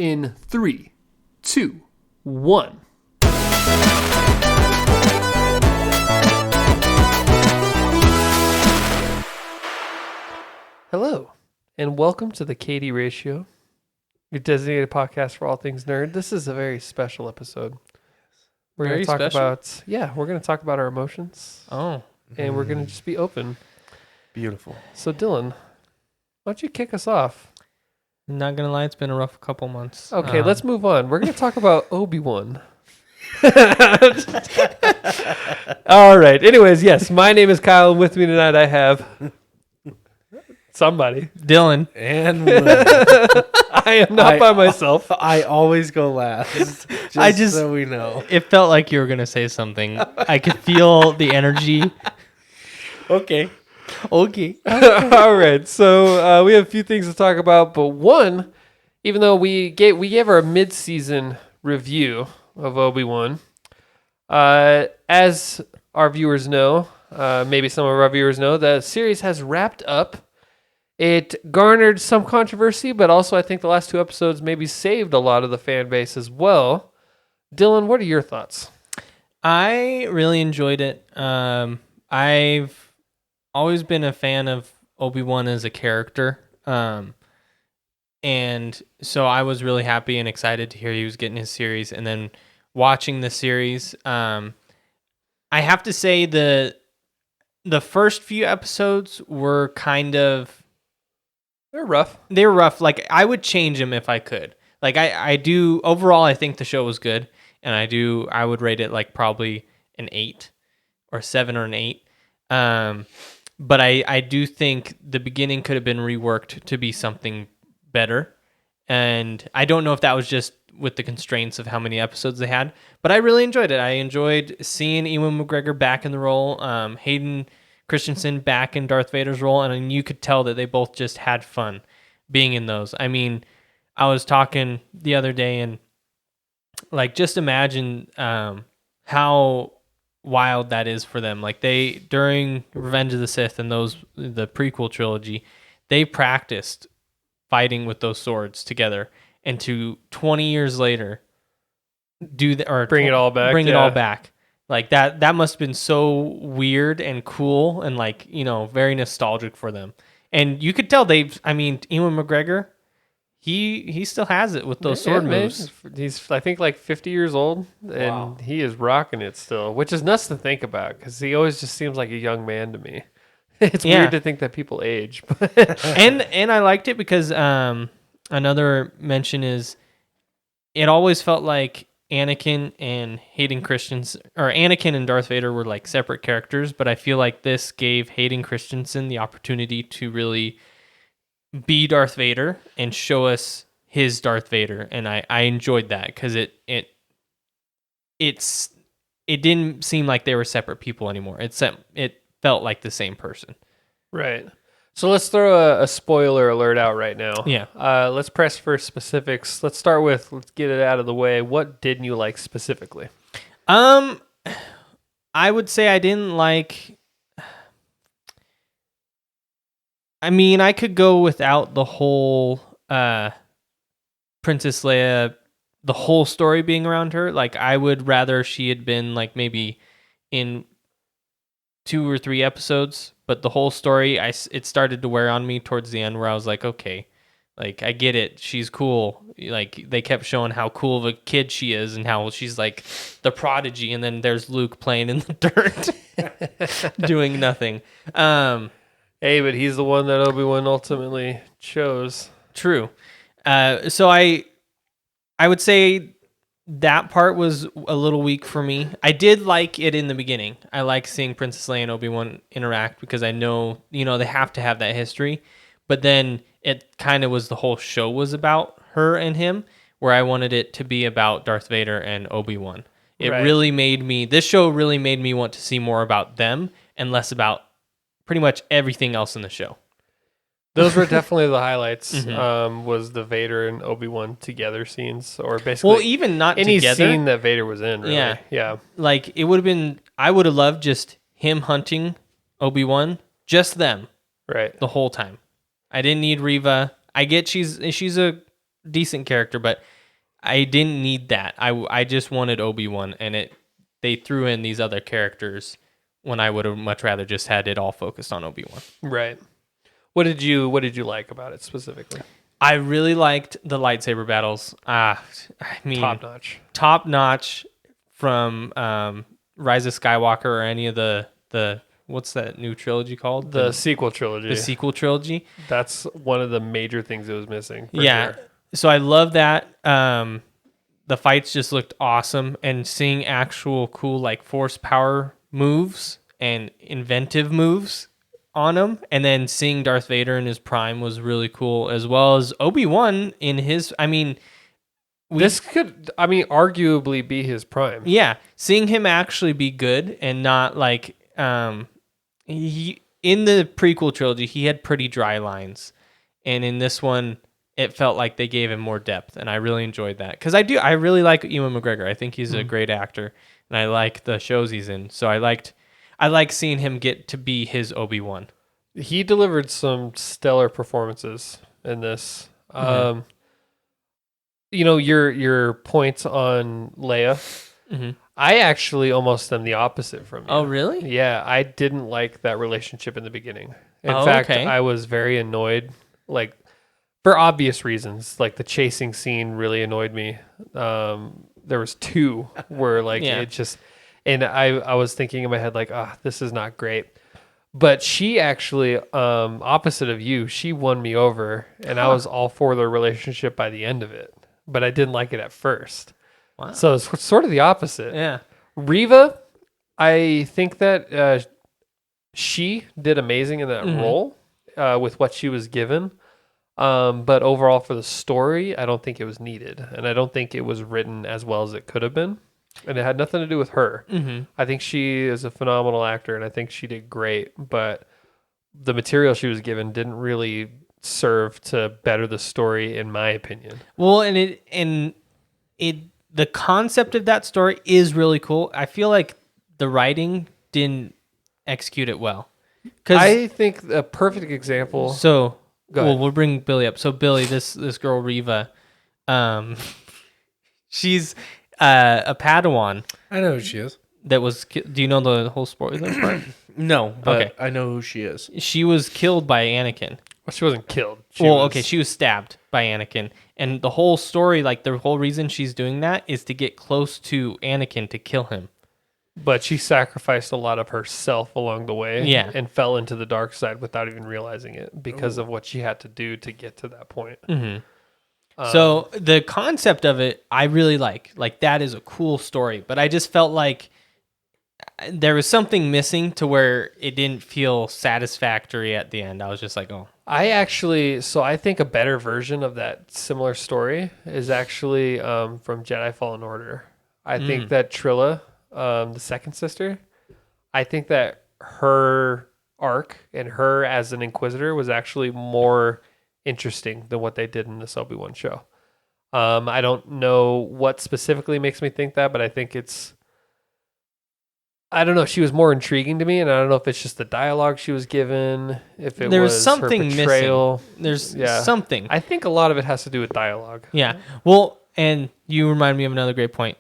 in 3, 2, 1. Hello, and welcome to the KD Ratio, your designated podcast for all things nerd. This is a very special episode. We're going to talk about, we're going to talk about our emotions. Oh. And we're going to just be open. Beautiful. So, Dylan, why don't you kick us off? I'm not going to lie, it's been a rough couple months. Okay, let's move on. We're going to talk about Obi-Wan. All right. Anyways, yes, my name is Kyle, and with me tonight I have somebody. Dylan. And I am not by myself. I always go last. Just so we know. It felt like you were going to say something. I could feel the energy. Okay. All right. So we have a few things to talk about, but one, even though we gave our mid-season review of Obi-Wan, as our viewers know, maybe some of our viewers know, the series has wrapped up. It garnered some controversy, but also I think the last 2 episodes maybe saved a lot of the fan base as well. Dylan, what are your thoughts? I really enjoyed it. I've always been a fan of Obi-Wan as a character. And so I was really happy and excited to hear he was getting his series. And then watching the series, I have to say the first few episodes were kind of... They're rough. They're rough. Like, I would change them if I could. Like, I do... Overall, I think the show was good. And I would rate it like probably an 8 or 7 or an 8. But I do think the beginning could have been reworked to be something better. And I don't know if that was just with the constraints of how many episodes they had. But I really enjoyed it. I enjoyed seeing Ewan McGregor back in the role. Hayden Christensen back in Darth Vader's role, and you could tell that they both just had fun being in those. I mean, I was talking the other day, and like, just imagine how wild that is for them. Like, they, during Revenge of the Sith and the prequel trilogy, they practiced fighting with those swords together, and to 20 years later do that, or bring it all back. Bring it all back. Like, that must have been so weird and cool and, like, you know, very nostalgic for them. And you could tell Ewan McGregor, he still has it with those sword moves. He's, I think, like 50 years old, and he is rocking it still, which is nuts to think about because he always just seems like a young man to me. It's weird to think that people age. and I liked it because another mention is it always felt like Anakin and Hayden Christensen, or Anakin and Darth Vader, were like separate characters, but I feel like this gave Hayden Christensen the opportunity to really be Darth Vader and show us his Darth Vader, and I enjoyed that because it didn't seem like they were separate people anymore. It felt like the same person. Right. So let's throw a spoiler alert out right now. Yeah. Let's press for specifics. Let's get it out of the way. What didn't you like specifically? I would say I didn't like... I mean, I could go without the whole Princess Leia, the whole story being around her. Like, I would rather she had been, like, maybe in 2 or 3 episodes, but the whole story, it started to wear on me towards the end, where I was like, okay, like, I get it, she's cool. Like, they kept showing how cool of a kid she is and how she's like the prodigy, and then there's Luke playing in the dirt doing nothing. Hey, but he's the one that Obi-Wan ultimately chose. True. So I would say that part was a little weak for me. I did like it in the beginning. I like seeing Princess Leia and Obi-Wan interact because I know, they have to have that history. But then it kind of was, the whole show was about her and him, where I wanted it to be about Darth Vader and Obi-Wan. This show really made me want to see more about them and less about pretty much everything else in the show. Those were definitely the highlights. Mm-hmm. Was the Vader and Obi-Wan together scenes, or basically, even not any together. scene that Vader was in. Really. Yeah. Like, it would have been. I would have loved just him hunting Obi-Wan, just them, right, the whole time. I didn't need Reva. I get she's a decent character, but I didn't need that. I just wanted Obi-Wan, and they threw in these other characters when I would have much rather just had it all focused on Obi-Wan. Right. What did you like about it specifically? I really liked the lightsaber battles. I mean, top notch from Rise of Skywalker or any of the what's that new trilogy called? The sequel trilogy. The sequel trilogy. That's one of the major things it was missing. Yeah. Sure. So I love that. The fights just looked awesome, and seeing actual cool like force power moves and inventive moves on him, and then seeing Darth Vader in his prime was really cool, as well as Obi-Wan in his. I mean, this could, arguably be his prime. Yeah, seeing him actually be good and not like he in the prequel trilogy he had pretty dry lines, and in this one it felt like they gave him more depth, and I really enjoyed that because I really like Ewan McGregor. I think he's a great actor, and I like the shows he's in. So I like seeing him get to be his Obi-Wan. He delivered some stellar performances in this. Your points on Leia. Mm-hmm. I actually almost am the opposite from you. Oh, really? Yeah, I didn't like that relationship in the beginning. In fact, okay. I was very annoyed, like for obvious reasons. Like the chasing scene really annoyed me. There was two where like it just, and I was thinking in my head like, this is not great. But she actually, opposite of you, she won me over, and I was all for their relationship by the end of it. But I didn't like it at first. Wow. So it's sort of the opposite. Yeah. Reva, I think that she did amazing in that role with what she was given. But overall for the story, I don't think it was needed. And I don't think it was written as well as it could have been. And it had nothing to do with her. Mm-hmm. I think she is a phenomenal actor, and I think she did great. But the material she was given didn't really serve to better the story, in my opinion. Well, and the concept of that story is really cool. I feel like the writing didn't execute it well. I think a perfect example. So, we'll bring Billy up. So Billy, this girl Reva, she's a Padawan. I know who she is. That was. Do you know the whole spoiler part? No, but okay. I know who she is. She was killed by Anakin. Well, she wasn't killed. She was stabbed by Anakin. And the whole story, like the whole reason she's doing that is to get close to Anakin to kill him. But she sacrificed a lot of herself along the way and fell into the dark side without even realizing it because of what she had to do to get to that point. Mm-hmm. So the concept of it, I really like. Like, that is a cool story. But I just felt like there was something missing to where it didn't feel satisfactory at the end. I was just like, oh. I think a better version of that similar story is actually from Jedi Fallen Order. I think that Trilla, the second sister, I think that her arc and her as an Inquisitor was actually more interesting than what they did in this Obi-Wan show. I don't know what specifically makes me think that, but I think I don't know. She was more intriguing to me, and I don't know if it's just the dialogue she was given, if there was something her portrayal. Missing. There's something. I think a lot of it has to do with dialogue. Yeah. Well, and you remind me of another great point.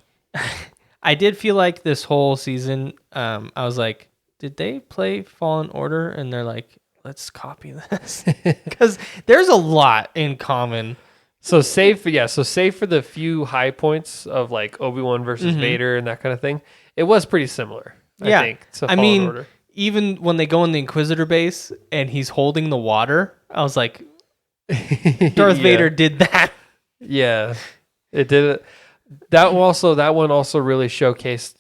I did feel like this whole season, I was like, did they play Fallen Order? And they're like, let's copy this. Because there's a lot in common. So save for the few high points of like Obi-Wan versus Vader and that kind of thing, it was pretty similar. I think. Order. Even when they go in the Inquisitor base and he's holding the water, I was like, Darth Vader did that. Yeah, it did it. That one also really showcased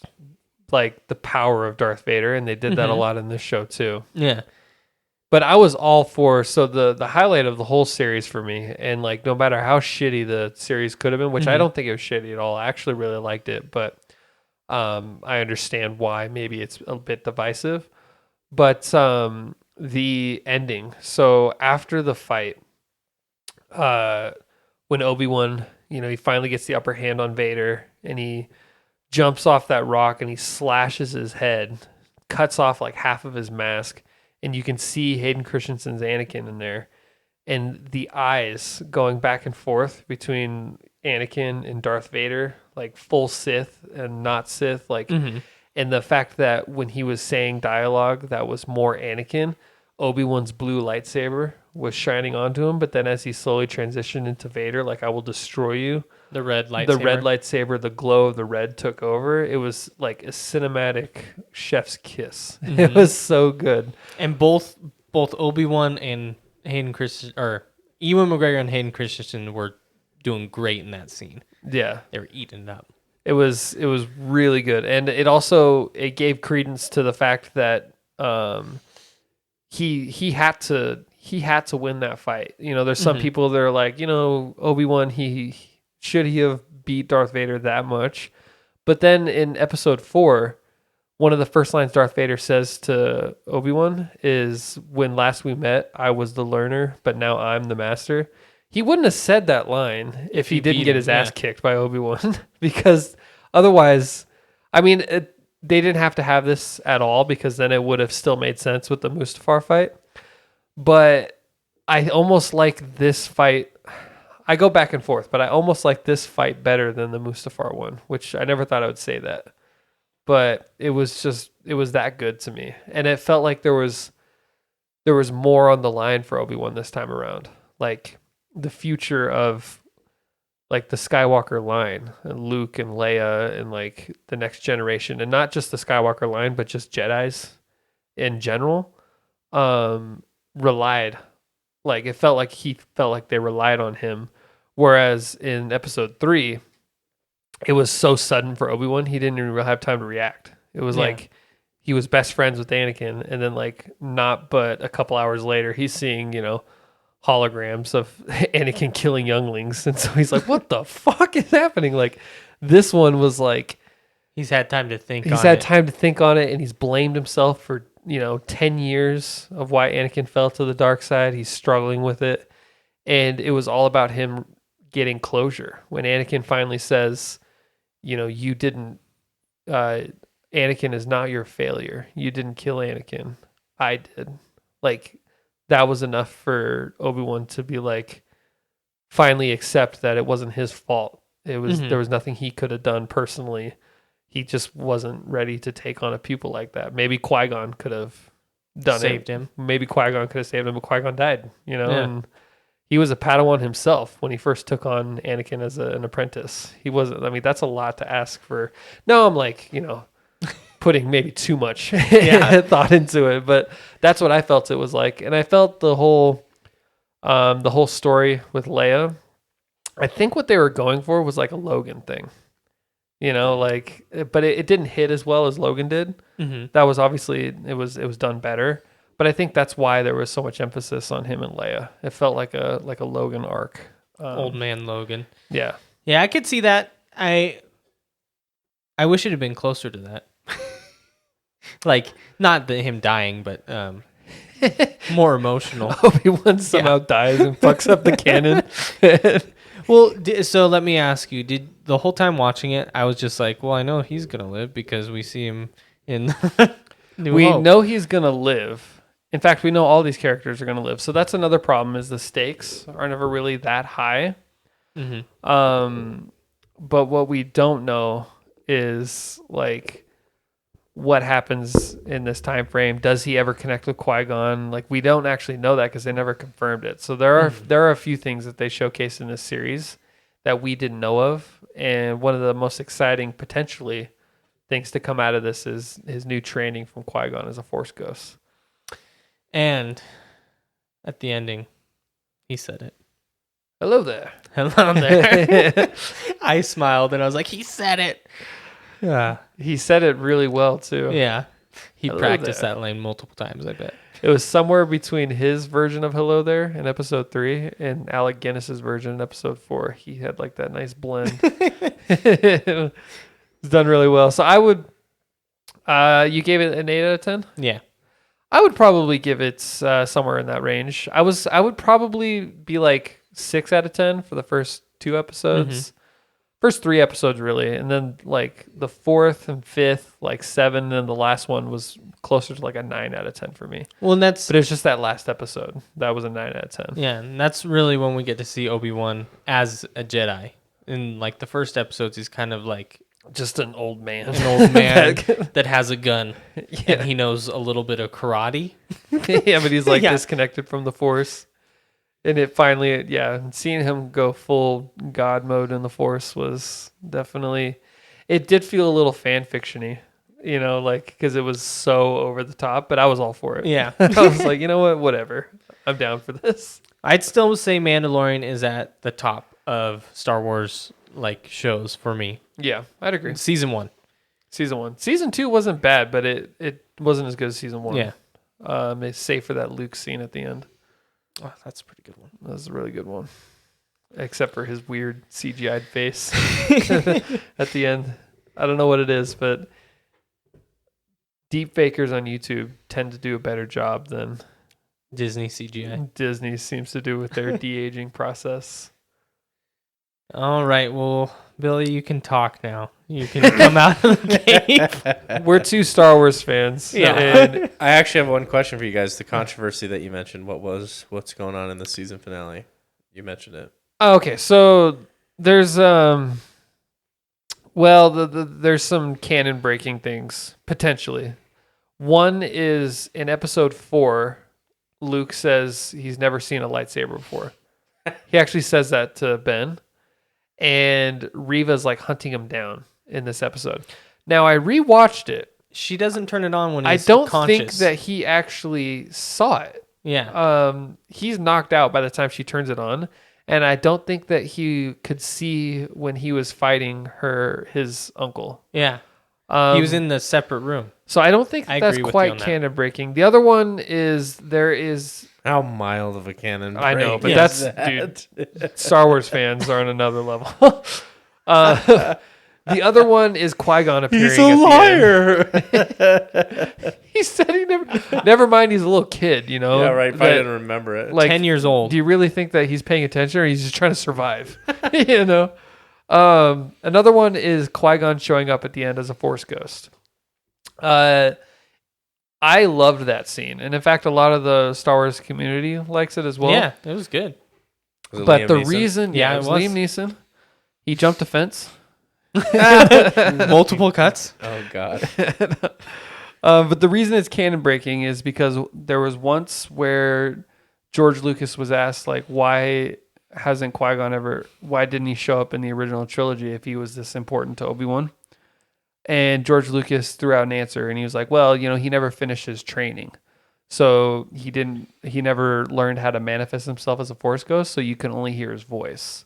like the power of Darth Vader, and they did that a lot in this show too. Yeah. But I was all for, so the highlight of the whole series for me, and like no matter how shitty the series could have been, which I don't think it was shitty at all. I actually really liked it, but I understand why maybe it's a bit divisive. But the ending. So after the fight, when Obi-Wan, he finally gets the upper hand on Vader, and he jumps off that rock and he slashes his head, cuts off like half of his mask, and you can see Hayden Christensen's Anakin in there. and the eyes going back and forth between Anakin and Darth Vader, like full Sith and not Sith, like, and the fact that when he was saying dialogue that was more Anakin, Obi-Wan's blue lightsaber was shining onto him, but then as he slowly transitioned into Vader, like, I will destroy you. The red lightsaber. The red lightsaber, the glow of the red took over. It was like a cinematic chef's kiss. It was so good. And both Obi-Wan and Hayden Christensen, or Ewan McGregor and Hayden Christensen, were doing great in that scene. Yeah. They were eating it up. It was really good. And it gave credence to the fact that he had to win that fight. You know, there's some people that are like, you know, Obi-Wan, should he have beat Darth Vader that much? But then in episode 4, one of the first lines Darth Vader says to Obi-Wan is, when last we met, I was the learner, but now I'm the master. He wouldn't have said that line if he didn't get his ass kicked by Obi-Wan, because otherwise, I mean, they didn't have to have this at all, because then it would have still made sense with the Mustafar fight. But I almost like this fight. I go back and forth, but I almost like this fight better than the Mustafar one, which I never thought I would say that. But it was that good to me. And it felt like there was more on the line for Obi-Wan this time around. Like the future of like the Skywalker line and Luke and Leia and like the next generation, and not just the Skywalker line, but just Jedis in general, relied. Like it felt like they relied on him. Whereas in episode 3, it was so sudden for Obi-Wan, he didn't even really have time to react. It was like he was best friends with Anakin, and then like not but a couple hours later, he's seeing, you know, holograms of Anakin killing younglings, and so he's like, "What the fuck is happening?" Like this one was like he's had time to think. Time to think on it, and he's blamed himself for, you know, 10 years of why Anakin fell to the dark side. He's struggling with it, and it was all about him getting closure. When Anakin finally says, you know, you didn't, Anakin is not your failure. You didn't kill Anakin. I did. Like, that was enough for Obi-Wan to be like, finally accept that it wasn't his fault. It was, there was nothing he could have done personally. He just wasn't ready to take on a pupil like that. Maybe Qui-Gon could have saved him. Maybe Qui-Gon could have saved him, but Qui-Gon died, you know, and he was a Padawan himself when he first took on Anakin as an apprentice. He wasn't, I mean, that's a lot to ask for. Now I'm like, you know, putting maybe too much thought into it, but that's what I felt it was like. And I felt the whole story with Leia, I think what they were going for was like a Logan thing, you know, like, but it didn't hit as well as Logan did. That was obviously, it was done better. But I think that's why there was so much emphasis on him and Leia. It felt like a Logan arc. Old man Logan. Yeah. Yeah, I could see that. I wish it had been closer to that. Like, not him dying, but more emotional. Obi-Wan somehow dies and fucks up the canon. Well, so let me ask you, did the whole time watching it, I was just like, well, I know he's going to live because we see him in New We Hope. know he's going to live. In fact, we know all these characters are going to live. So that's another problem, is the stakes are never really that high. But what we don't know is like what happens in this time frame. Does he ever connect with Qui-Gon? Like, we don't actually know that because they never confirmed it. So there are a few things that they showcased in this series that we didn't know of. And one of the most exciting potentially things to come out of this is his new training from Qui-Gon as a Force Ghost. And at the ending, he said it. Hello there. Hello there. I smiled and I was like, he said it. Yeah. He said it really well too. Yeah. He Hello practiced there. that line multiple times, I bet. It was somewhere between his version of Hello There in episode 3 and Alec Guinness's version in episode 4. He had like that nice blend. It's done really well. So I would, you gave it an 8 out of 10? Yeah. I would probably give it somewhere in that range. I would probably be like 6 out of 10 for the first 2 episodes. First 3 episodes really, and then like the 4th and 5th, like 7, and then the last one was closer to like a 9 out of 10 for me. Well, and that's But it was just that last episode that was a 9 out of 10. yeah, and that's really when we get to see Obi-Wan as a Jedi. In like the first episodes, he's kind of like Just an old man. that has a gun, Yeah. and he knows a little bit of karate. Yeah, but he's like Yeah. disconnected from the Force. And it finally, seeing him go full God mode in the Force was definitely, it did feel a little fan fiction-y, like, because it was so over the top, but I was all for it. Yeah. I was like, you know what, whatever. I'm down for this. I'd still say Mandalorian is at the top of Star Wars like shows for me. Yeah, I'd agree. Season 1. Season 1. Season 2 wasn't bad, but it wasn't as good as Season 1. Yeah. Save for that Luke scene at the end. Oh, that's a pretty good one. That was a really good one. Except for his weird CGI'd face at the end. I don't know what it is, but deep fakers on YouTube tend to do a better job than Disney CGI. Disney seems to do with their de-aging process. All right, well, Billy, you can talk now. You can come out of the cave. We're 2 Star Wars fans. Yeah. And I actually have one question for you guys. The controversy that you mentioned, what's going on in the season finale? You mentioned it. okay, so there's there's some canon breaking things potentially. One is in episode 4, Luke says he's never seen a lightsaber before. He actually says that to Ben, and Reva's like hunting him down in this episode. Now I rewatched it. She doesn't turn it on when I he's don't conscious. think that he actually saw it. Yeah. He's knocked out by the time she turns it on, and I don't think that he could see when he was fighting his uncle. Yeah. He was in the separate room. So I don't think I that's agree with you quite on that. canon breaking. The other one is there is How mild of a canon I know, break but is that's that? dude. Star Wars fans are on another level. The other one is Qui-Gon appearing. He's a at the liar. end. He said he never mind. He's a little kid, Yeah, right. If I that- didn't remember it. like 10 years old. Do you really think that he's paying attention, or he's just trying to survive? Another one is Qui-Gon showing up at the end as a Force ghost. I loved that scene, and in fact, a lot of the Star Wars community likes it as well. Yeah, it was good. Was it But Liam the Neeson? reason, Yeah, it it was was. Liam Neeson. He jumped a fence. Multiple cuts. Oh God. But the reason it's canon breaking is because there was once where George Lucas was asked, like, why didn't he show up in the original trilogy if he was this important to Obi-Wan? And George Lucas threw out an answer, and he was like, well, he never finished his training. So he never learned how to manifest himself as a Force ghost, so you can only hear his voice.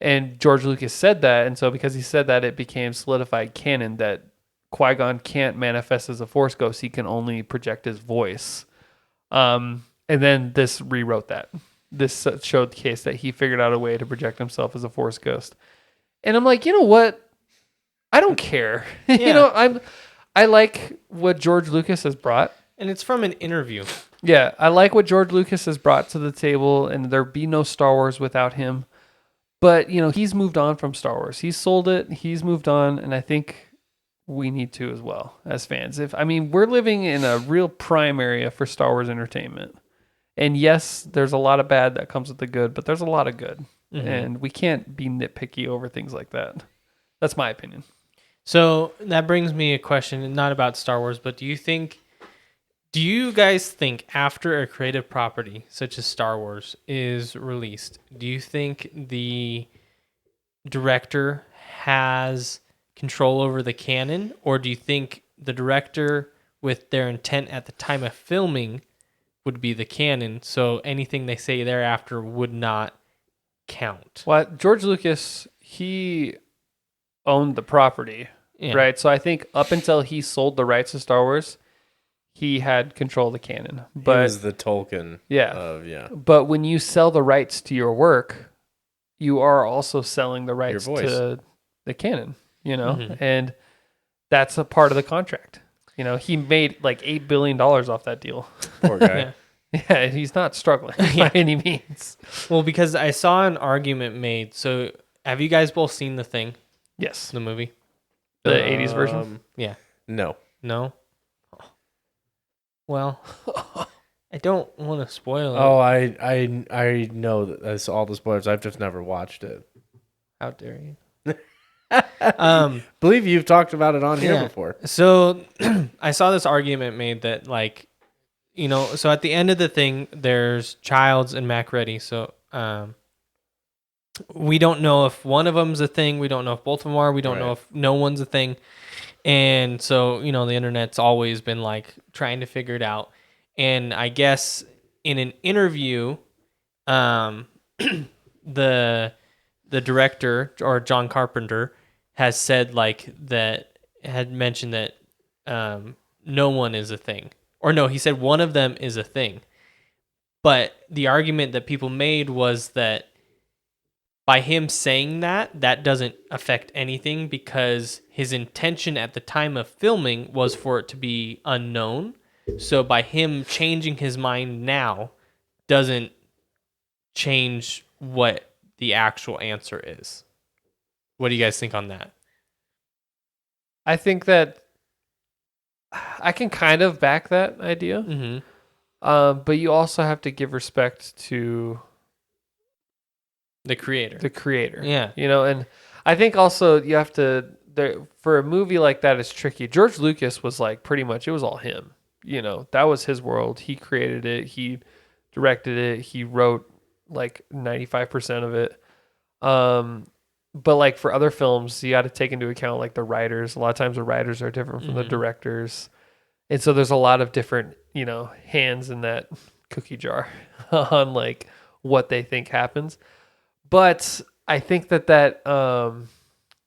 And George Lucas said that, and so because he said that, it became solidified canon that Qui-Gon can't manifest as a Force ghost. He can only project his voice. And then this rewrote that. This showed the case that he figured out a way to project himself as a Force ghost. And I'm like, you know what? I don't care. Yeah. I like what George Lucas has brought. And it's from an interview. Yeah, I like what George Lucas has brought to the table, and there'd be no Star Wars without him. But, he's moved on from Star Wars. He's sold it. He's moved on, and I think we need to as well as fans. We're living in a real prime area for Star Wars entertainment. And yes, there's a lot of bad that comes with the good, but there's a lot of good. Mm-hmm. And we can't be nitpicky over things like that. That's my opinion. So that brings me a question, not about Star Wars, but do you guys think after a creative property such as Star Wars is released, do you think the director has control over the canon, or do you think the director, with their intent at the time of filming, would be the canon, so anything they say thereafter would not count? Well, George Lucas, he owned the property, Yeah. right? So I think up until he sold the rights to Star Wars, he had control of the canon. He But was the Tolkien yeah, of but when you sell the rights to your work, you are also selling the rights voice. to the canon, Mhm. and that's a part of the contract. He made like $8 billion off that deal. Poor guy. Yeah. Yeah, he's not struggling by any means. Well, because I saw an argument made. So have you guys both seen The Thing, Yes. the movie? The 80s version? Yeah. No. No? Well, I don't want to spoil it. Oh, I know that that's all the spoilers. I've just never watched it. How dare you? Believe you've talked about it on here before. So I saw this argument made that like, so at the end of The Thing, there's Childs and Macready. So we don't know if one of them's a thing. We don't know if both of them are. We don't know if no one's a thing. And so, the internet's always been like trying to figure it out. And I guess in an interview, the director, or John Carpenter, has said like that, had mentioned that no one is a thing. Or no, he said one of them is a thing. But the argument that people made was that by him saying that doesn't affect anything, because his intention at the time of filming was for it to be unknown. So by him changing his mind now doesn't change what the actual answer is. What do you guys think on that? I think that I can kind of back that idea. Mm-hmm. But you also have to give respect to The creator. Yeah. Yeah. And I think also you have to, for a movie like that, it's tricky. George Lucas was like pretty much, it was all him. That was his world. He created it. He directed it. He wrote like 95% of it. But like for other films, you got to take into account like the writers. A lot of times the writers are different from the directors. And so there's a lot of different, hands in that cookie jar on like what they think happens. But I think that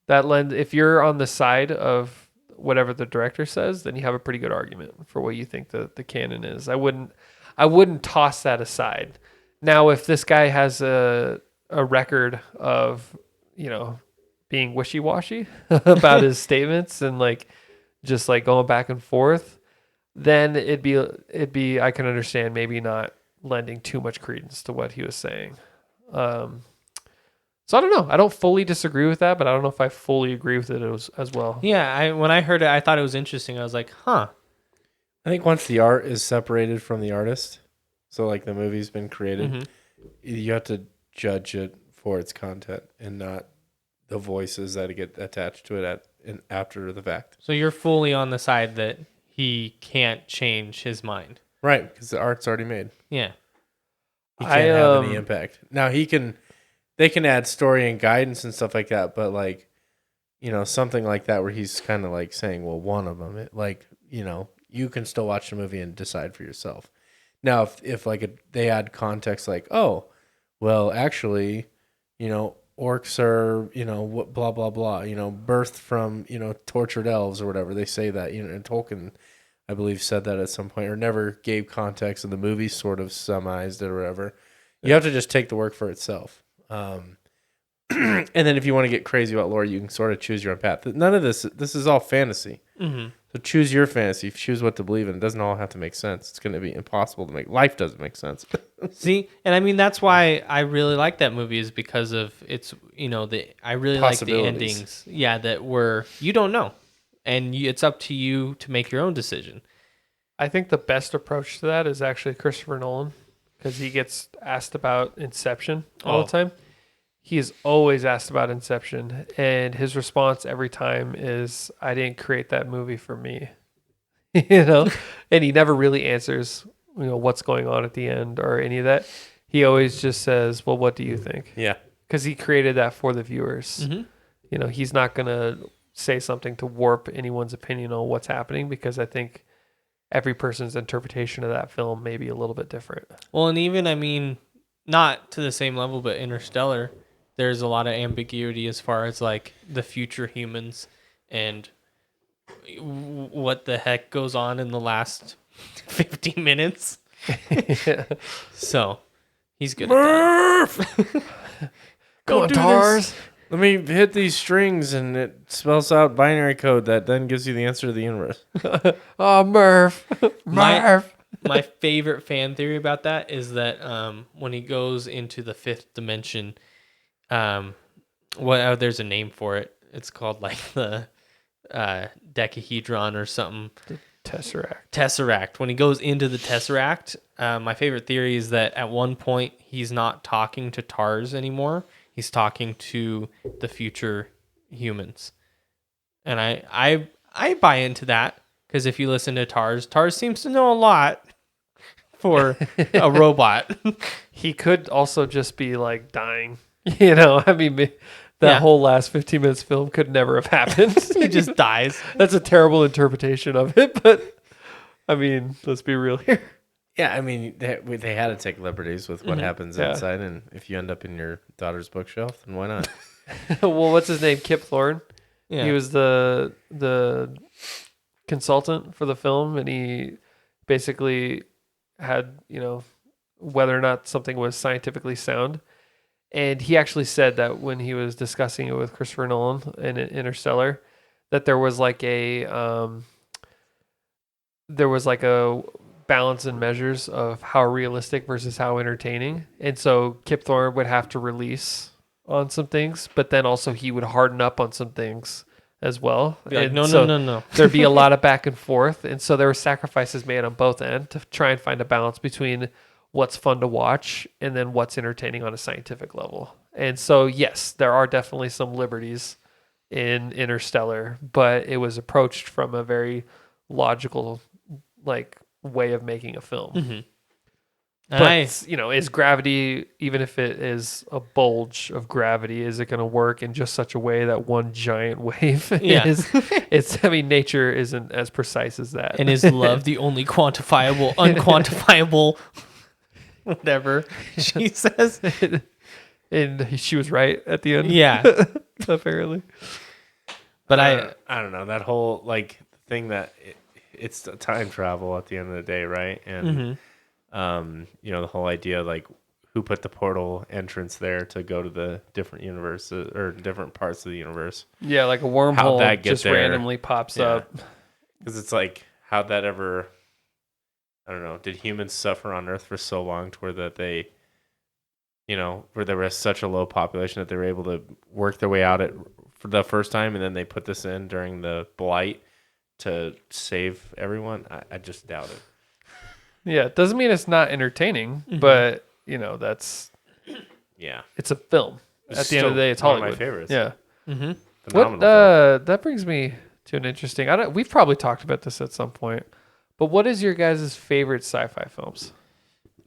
lends, if you're on the side of whatever the director says, then you have a pretty good argument for what you think the canon is. I wouldn't toss that aside. Now, if this guy has a record of, being wishy-washy about his statements and like just like going back and forth, then it'd be I can understand maybe not lending too much credence to what he was saying. So I don't know. I don't fully disagree with that, but I don't know if I fully agree with it as well. Yeah, when I heard it, I thought it was interesting. I was like, huh. I think once the art is separated from the artist, so like the movie's been created, you have to judge it for its content and not the voices that get attached to it after the fact. So you're fully on the side that he can't change his mind. Right, because the art's already made. Yeah. He can't have any impact. Now they can add story and guidance and stuff like that, but like, something like that where he's kind of like saying, well, one of them, you can still watch the movie and decide for yourself. Now, if like they add context like, oh, well, actually, orcs are, blah, blah, blah, birthed from, tortured elves or whatever. They say that, and Tolkien, I believe, said that at some point, or never gave context, and the movie sort of summarized it or whatever. You have to just take the work for itself. And then if you want to get crazy about lore, you can sort of choose your own path. None of this is all fantasy. Mm-hmm. So choose your fantasy. Choose what to believe in. It doesn't all have to make sense. It's going to be impossible to make. Life doesn't make sense. See, and I mean that's why I really like that movie, is because of its, I really like the endings. Yeah, that you don't know, and it's up to you to make your own decision. I think the best approach to that is actually Christopher Nolan, because he gets asked about Inception all the time. He is always asked about Inception, and his response every time is, I didn't create that movie for me. And he never really answers, what's going on at the end or any of that. He always just says, well, what do you think? Yeah. Because he created that for the viewers. Mm-hmm. He's not going to say something to warp anyone's opinion on what's happening, because I think every person's interpretation of that film may be a little bit different. Well, and even, I mean, not to the same level, but Interstellar, there's a lot of ambiguity as far as like the future humans and what the heck goes on in the last 50 minutes. Yeah. So he's good. Murph! Go on, Tars. Let me hit these strings, and it spells out binary code that then gives you the answer to the universe. Oh, Murph. Murph. My favorite fan theory about that is that when he goes into the fifth dimension, Well, there's a name for it. It's called like the decahedron or something. Tesseract. When he goes into the Tesseract, my favorite theory is that at one point he's not talking to TARS anymore. He's talking to the future humans. And I buy into that because if you listen to TARS seems to know a lot for a robot. He could also just be like dying. I mean, that whole last 15 minutes film could never have happened. He just dies. That's a terrible interpretation of it, but I mean, let's be real here. Yeah, I mean, they had to take liberties with what happens inside, and if you end up in your daughter's bookshelf, then why not? Well, what's his name? Kip Thorne. Yeah. He was the consultant for the film, and he basically had, whether or not something was scientifically sound. And he actually said that when he was discussing it with Christopher Nolan in Interstellar, that there was like a balance and measures of how realistic versus how entertaining. And so Kip Thorne would have to release on some things, but then also he would harden up on some things as well. Be like, And no. there'd be a lot of back and forth. And so there were sacrifices made on both ends to try and find a balance between what's fun to watch and then what's entertaining on a scientific level. And so, yes, there are definitely some liberties in Interstellar, but it was approached from a very logical, way of making a film. Mm-hmm. But, is gravity, even if it is a bulge of gravity, is it going to work in just such a way that one giant wave is, nature isn't as precise as that. And is love the only quantifiable, unquantifiable, whatever she says? And she was right at the end. Yeah. Apparently. But I don't know, that whole thing that it's time travel at the end of the day, right? And the whole idea who put the portal entrance there to go to the different universes or different parts of the universe. Yeah, like a wormhole just randomly pops up. Because it's how'd that ever, I don't know, did humans suffer on Earth for so long to where that they, where there was such a low population that they were able to work their way out for the first time, and then they put this in during the blight to save everyone? I just doubt it. Yeah, it doesn't mean it's not entertaining, but it's a film. At the end of the day, it's Hollywood. One of my favorites. Yeah. mm-hmm. Phenomenal film. That brings me to an interesting. We've probably talked about this at some point, but what is your guys' favorite sci-fi films?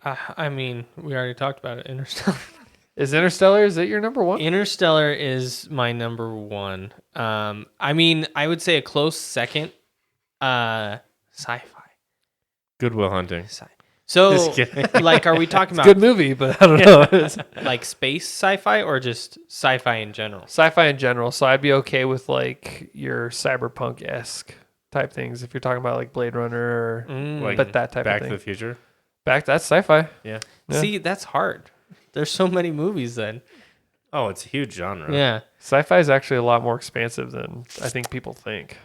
I mean, we already talked about it. Interstellar. Is it your number one? Interstellar is my number one. I mean, I would say a close second. Sci-fi. Good Will Hunting. So, Just kidding. are we talking about Good movie, but I don't know. like space sci-fi or just sci-fi in general? Sci-fi in general. So I'd be okay with your cyberpunk-esque type things if you're talking about Blade Runner or but that type Back of thing. to the Future. That's sci-fi. Yeah. See, that's hard. There's so many movies then. Oh, it's a huge genre. Yeah. Sci-fi is actually a lot more expansive than I think people think.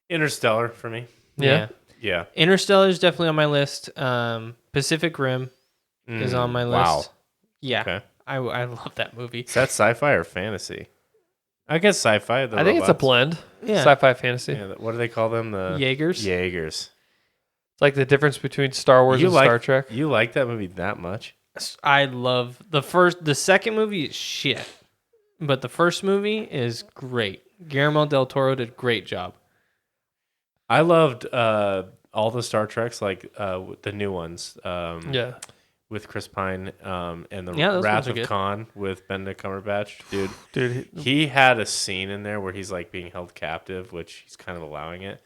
Interstellar for me. Yeah. Yeah. Interstellar is definitely on my list. Pacific Rim is on my list. Wow. Yeah. Okay. I love that movie. Is that sci-fi or fantasy? I guess sci-fi. I think it's a blend. Yeah. Sci-fi fantasy. Yeah, what do they call them? The Jaegers. Jaegers. It's like the difference between Star Wars and Star Trek. You like that movie that much? I love the second movie is shit, but the first movie is great. Guillermo del Toro did a great job. I loved all the Star Treks, the new ones. With Chris Pine and the Wrath of Khan with Benedict Cumberbatch. Dude, he had a scene in there where he's being held captive, which he's kind of allowing it.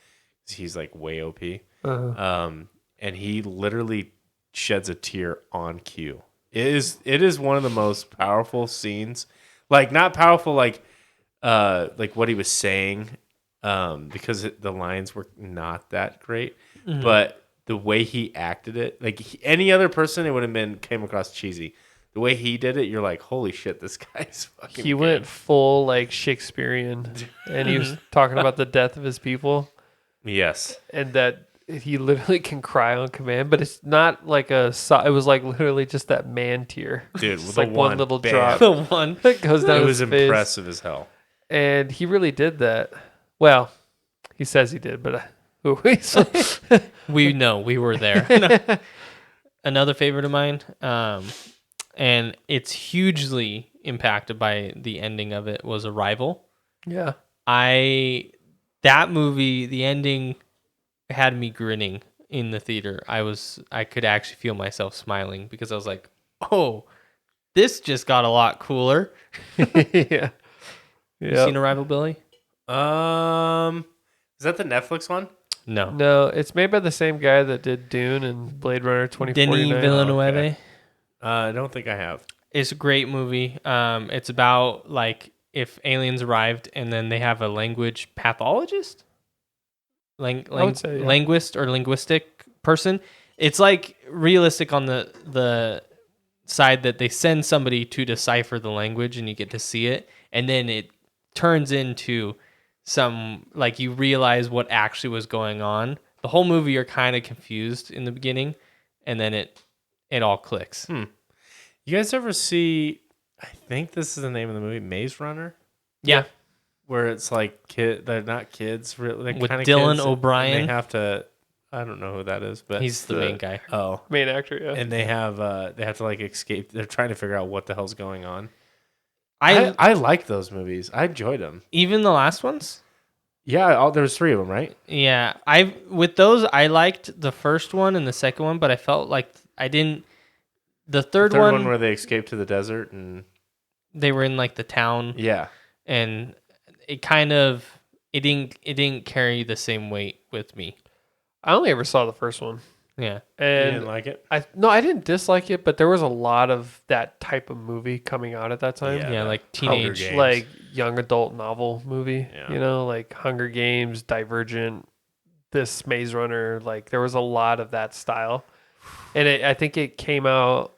He's way OP. Uh-huh. And he literally sheds a tear on cue. It is one of the most powerful scenes. Not powerful like what he was saying, because the lines were not that great, but the way he acted it, any other person, it would have came across cheesy. The way he did it, you're like, holy shit, this guy's fucking He good. went full Shakespearean, and he was talking about the death of his people. Yes. And that he literally can cry on command, but it's not like it was like literally just that man tear. Dude, It's the like one little drop The one. that goes down It his was face. impressive as hell. And he really did that. Well, he says he did, but We know we were there. Another favorite of mine, and it's hugely impacted by the ending of it, was Arrival. yeah. That movie, the ending had me grinning in the theater. I could actually feel myself smiling because I was like, oh, this just got a lot cooler. Yeah. You seen Arrival, Billy? Is that the Netflix one? No. No, it's made by the same guy that did Dune and Blade Runner 2049. Denis Villeneuve. Okay. I don't think I have. It's a great movie. It's about like if aliens arrived and then they have a language pathologist, I would say, yeah. linguist or linguistic person. It's like realistic on the side that they send somebody to decipher the language and you get to see it, and then it turns into some, like, you realize what actually was going on. The whole movie you're kind of confused in the beginning, and then it all clicks. You guys ever see, I think this is the name of the movie, Maze Runner? Yeah. Where it's like they're not kids, they're With kind of Dylan kids, O'Brien. and they have to, I don't know who that is, but He's the main guy. Oh, Main actor, yeah. and they have to like escape. They're trying to figure out what the hell's going on. I I like those movies. I enjoyed them. even the last ones. Yeah, there was 3 of them, right? Yeah, with those I liked the first one and the second one, but I felt like I didn't. The third one where they escaped to the desert and they were in like the town, yeah. and it kind of it didn't carry the same weight with me. I only ever saw the first one. Yeah, You And didn't like it? I didn't dislike it, but there was a lot of that type of movie coming out at that time. Yeah. yeah, like Hunger teenage. Games. Like young adult novel movie, Yeah. you know, like Hunger Games, Divergent, this Maze Runner. Like there was a lot of that style, and I think it came out.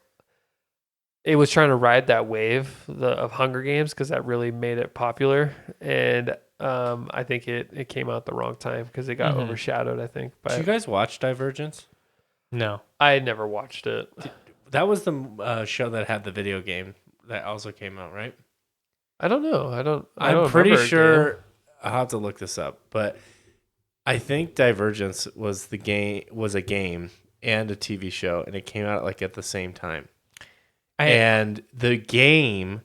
It was trying to ride that wave of Hunger Games because that really made it popular, and I think it came out at the wrong time because it got Mhm. overshadowed. I think, Did you but guys watch Divergence? No, I had never watched it. That was the show that had the video game that also came out, right? I don't know. I don't I'm pretty remember it, sure. I'll have to look this up, but I think Divergence was a game and a TV show, and it came out like at the same time. And the game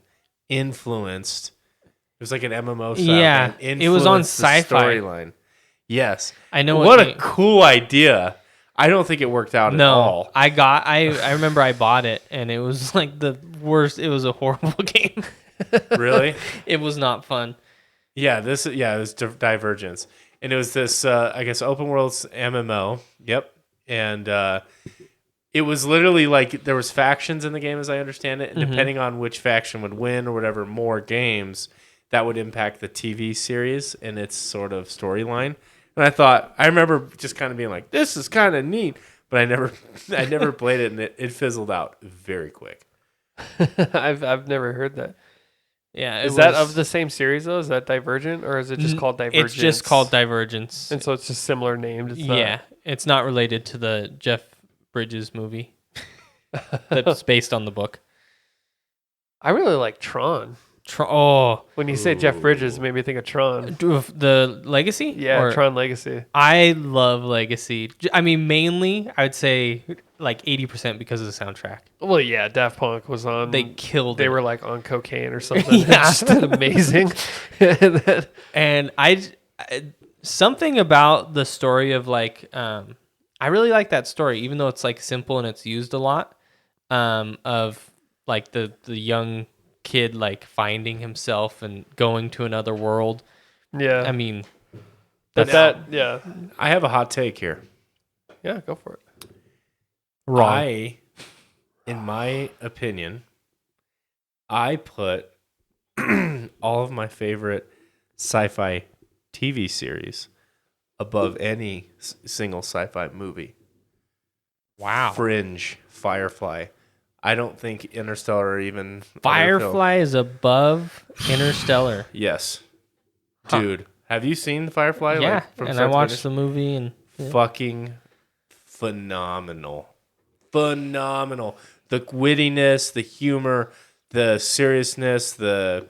influenced. It was like an MMO style. Yeah, game, it was on influenced the Sci-Fi. storyline. Yes, I know What you a mean. cool idea! I don't think it worked out at all. I remember I bought it and it was like the worst. It was a horrible game. Really? It was not fun. Yeah, it was Divergence, and it was this I guess open world MMO. Yep, and it was literally like there was factions in the game, as I understand it, and depending on which faction would win or whatever more games, that would impact the TV series and its sort of storyline. And I remember just kind of being like, "This is kind of neat," but I never played it, and it fizzled out very quick. I've never heard that. Yeah, Is that of the same series though? Is that Divergent, or is it just called Divergence? It's just called Divergence. and so it's just similar named. It's not- Yeah, it's not related to the Jeff Bridges movie that's based on the book. I really like Tron. Oh, When you say Jeff Bridges, it made me think of Tron. the Legacy? Yeah, Or- Tron Legacy. I love Legacy. I mean, mainly, I would say like 80% because of the soundtrack. Well, yeah, Daft Punk was on. They killed They it. were like on cocaine or something. Yeah. It's just amazing. And then- And something about the story of like, I really like that story, even though it's like simple and it's used a lot, of like the young kid like finding himself and going to another world. yeah, I mean, but yeah, I have a hot take here. yeah, go for it. wrong. In my opinion, I put all of my favorite sci-fi TV series above any single sci-fi movie. Wow. Fringe, Firefly. I don't think Interstellar or even Firefly is above Interstellar. Yes, Huh. dude. Have you seen Firefly? Yeah, like, from and I start to watched finish? the movie and fucking phenomenal. Phenomenal. The wittiness, the humor, the seriousness, the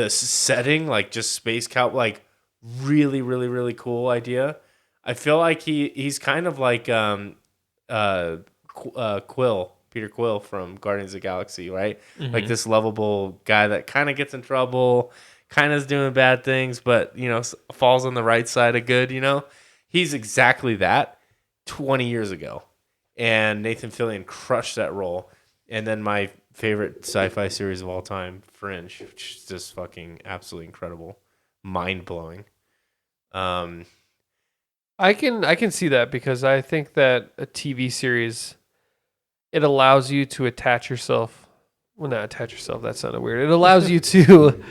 setting, like just space cow, like really, really, really cool idea. I feel like he's kind of like Quill, Peter Quill from Guardians of the Galaxy, right? Mm-hmm. Like this lovable guy that kind of gets in trouble, kind of is doing bad things, but falls on the right side of good. He's exactly that 20 years ago, and Nathan Fillion crushed that role. And then my favorite sci-fi series of all time, Fringe, which is just fucking absolutely incredible, mind blowing. I can see that because I think that a TV series, it allows you to attach yourself. Well, not attach yourself. That sounded weird. It allows you to